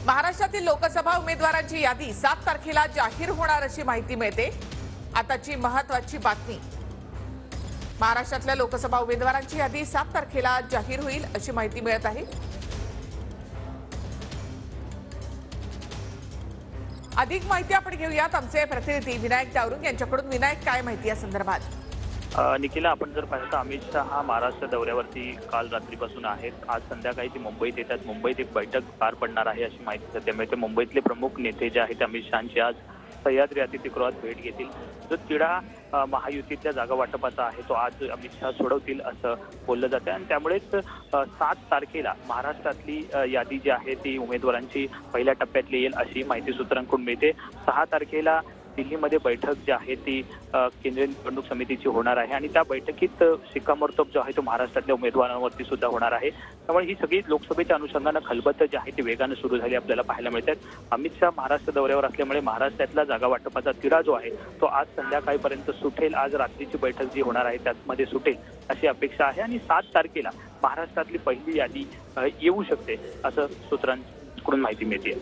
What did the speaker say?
महाराष्ट्रातील लोकसभा उमेदवारांची यादी 7 तारखेला जाहीर होणार अशी माहिती मिळते। आताची महत्त्वाची बातमी, महाराष्ट्रातल्या लोकसभा उमेदवारांची यादी 7 तारखेला जाहीर होईल अशी माहिती मिळत आहे। अधिक माहिती आपण घेऊयात आमचे प्रतिनिधी विनायक दावरुंग यांच्याकडून। विनायक, काय माहिती या संदर्भात? निखिला, आपण जर पाहिलं अमित शहा महाराष्ट्र दौऱ्यावरती काल रात्रीपासून आहेत। आज संध्याकाळी ते मुंबईत येतात। मुंबईत एक बैठक पार पडणार आहे अशी माहिती सध्या मिळते। मुंबईतले प्रमुख नेते जे आहेत अमित शहांची आज सह्याद्री अतिथीगृहात भेट घेतील। जो तिढा महायुतीच्या जागा वाटपाचा आहे तो आज अमित शहा सोडवतील असं बोललं जातं आणि त्यामुळेच 7 तारखेला महाराष्ट्रातली यादी जी आहे ती उमेदवारांची पहिल्या टप्प्यातली येईल अशी माहिती सूत्रांकडून मिळते। 6 तारखेला दिल्लीमध्ये बैठक जी आहे ती केंद्रीय निवडणूक समितीची होणार आहे आणि त्या बैठकीत शिक्कामोर्तब जो आहे तो महाराष्ट्रातल्या उमेदवारांवरती सुद्धा होणार आहे। त्यामुळे ही सगळी लोकसभेच्या अनुषंगानं खलबत्तं जी आहे ती वेगानं सुरू झाली आपल्याला पाहायला मिळतात। अमित शहा महाराष्ट्र दौऱ्यावर असल्यामुळे महाराष्ट्रातला जागा वाटपाचा तिढा जो आहे तो आज संध्याकाळपर्यंत सुटेल। आज रात्रीची बैठक जी होणार आहे त्यामध्ये सुटेल अशी अपेक्षा आहे आणि 7 तारखेला महाराष्ट्रातली पहिली यादी येऊ शकते असं सूत्रांकडून माहिती मिळते।